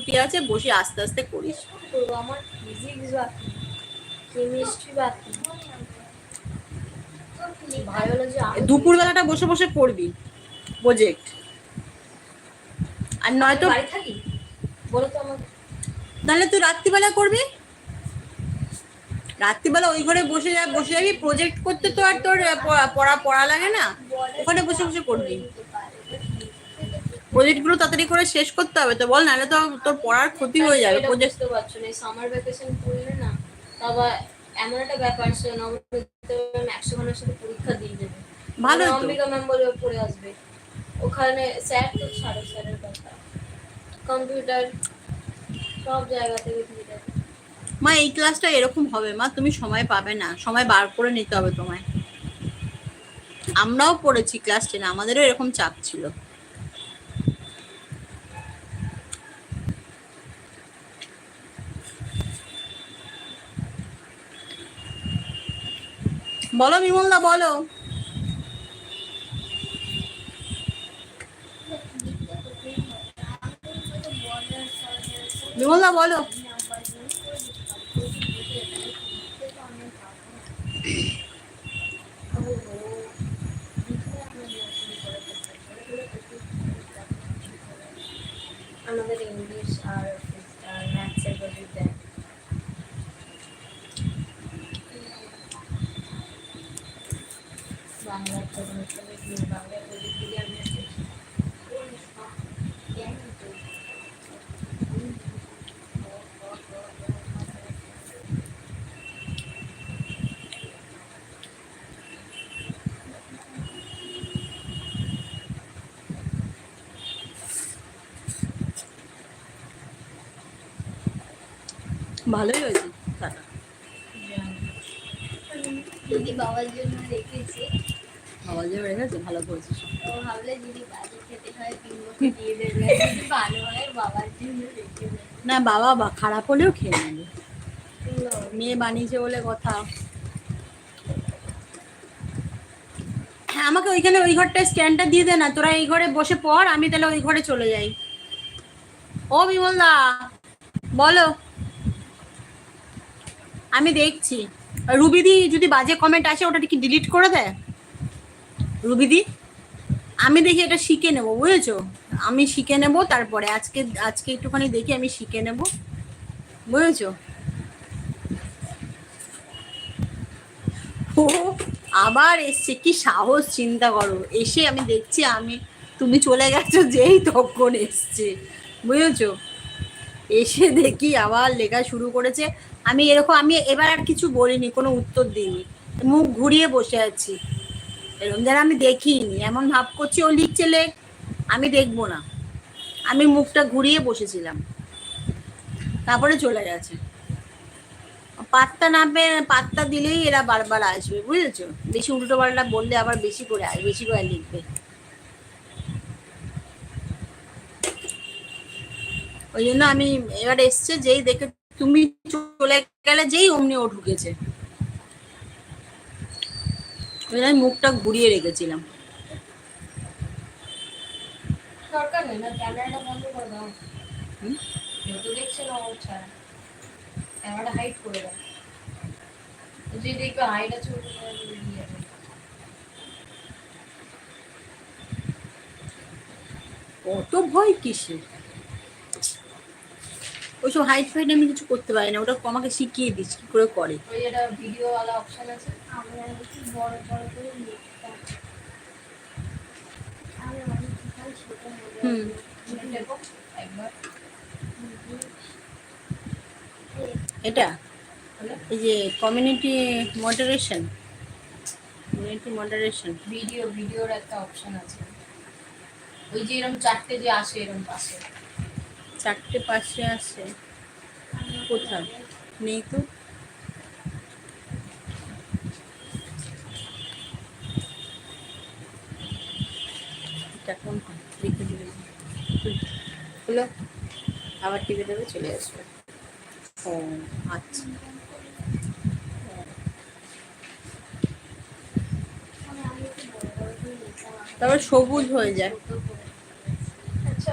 ছুটি আছে, বসে আস্তে আস্তে করিস। আমার ফিজিক্স বাকি, কেমিস্ট্রি বাকি, বায়োলজি। দুপুর বেলাটা বসে বসে করবি প্রজেক্ট, আর নয়তো বাড়ি থাকি বলো তো আমাকে। নাহলে তুই রাত্রিবেলা করবি, রাত্রিবেলা ওই ঘরে বসে যাবি প্রজেক্ট করতে। তো আর তোর পড়া লাগে না, ওখানে বসে বসে করবি। প্রজেক্ট গুলো তাড়াতাড়ি করে শেষ করতে হবে তো, বল, নাহলে তো তোর পড়ার ক্ষতি হয়ে যাবে। প্রজেক্ট বুঝতে পারছো না, সামার ভ্যাকেশন পড়লে না বাবা এমন একটা ব্যাপার, সে নবমীতে 100 ঘন্টার সাথে পরীক্ষা দিয়ে দেবে, ভালো তো, অম্বিকা ম্যাম বলে পড়ে আসবে ওখানে। স্যার তো ছাড়ো, স্যারের কথা, কম্পিউটার সব জায়গা থেকে দিয়ে দেবে। মা এই ক্লাসটা এরকম হবে মা, তুমি সময় পাবে না, সময় বার করে নিতে হবে তোমায়। আমরাও পড়েছি ক্লাস 10, আমাদেরও এরকম চাপ ছিল। বলো বিমলদা, বলো। বিমলদা বলো। আমাদের ইংলিশ আর ম্যাথসের প্রজেক্ট দেয়। বাংলার প্রজেক্ট দিলে আমি ভালোই হয়েছে দিদি বাবার জন্য রেখেছে। বাবার জন্য রেখেছে, ভালো করেছিস। ও ভাবলে দিদি বাজি খেতে হয়, কিনবো দিয়ে দেবে, ভালো হয় বাবার জন্য রেখে দেবে। না বাবা খারাপ হলেও খেয়ে নেবে, মেয়ে বানিয়েছে বলে কথা। হ্যাঁ, আমাকে ওইখানে ওই ঘরটায় স্ট্যান্ডটা দিয়ে দে না, তোরা এই ঘরে বসে পড়, আমি তাহলে ওই ঘরে চলে যাই। ও বিমলদা বলো। আমি দেখছি রুবিদি যদি বাজে কমেন্ট আসে ওটা কি ডিলিট করে দেয় রুবিদি? আমি দেখি এটা শিখে নেব, বুঝেছো? আমি শিখে নেব, তারপরে আজকে আজকে একটুখানি দেখি আমি শিখে নেব, বুঝেছো? ও আবার এসছে, কি সাহস চিন্তা করো, এসে আমি দেখছি তুমি চলে গেছো যেই তখন এসছে, বুঝেছো? এসে দেখি আবার লেখা শুরু করেছে। আমি এবার আর কিছু বলিনি, কোনো উত্তর দিইনি, মুখ ঘুরিয়ে বসে আছি, এরকম যেন আমি দেখিনি, এমন ভাব করছি ও লিখছে লেখ, আমি দেখবো না, আমি মুখটা ঘুরিয়ে বসেছিলাম, তারপরে চলে গেছে। পাত্তা দিলেই এরা বারবার আসবে, বুঝেছো? বেশি উল্টো পাল্টা বললে আবার বেশি করে লিখবে। ওই জন্য আমি এবার এসছে যেই দেখে তুমি চলে গেলে, যেই অমনি ও ঢুকেছে, ওই জন্য আমি মুখটা ঘুরিয়ে রেখেছিলাম। দরকার নেই না, ক্যামেরাটা বন্ধ করে দাও, তো দেখছে না ও ছাড়া, ক্যামেরাটা হাইড করে দাও, যদি দেখবে হাইড আছে অত ভয় কিসে? ওইসব হাইট ফাইট আমি কিছু করতে পারি না, ওটা আমাকে শিখিয়ে দিস কি করে করে। ওই এটা ভিডিও वाला অপশন আছে, আমরা একটু বড় বড় করে লিখতাম, আমি অনেক কিছু ছোট হয়ে দেখো একবার এটা এই যে কমিউনিটি মডারেশন, ভিডিওর একটা অপশন আছে, ওই যে এরকম চারটে যে আসে এরকম পাশে, চারটে পাশে আসে, কোথায় নেই তো? এটা কোন লিখে দিবে, হলো আবার টিভি দেবে, চলে আসবে। ও আচ্ছা, তারপর সবুজ হয়ে যায়। আচ্ছা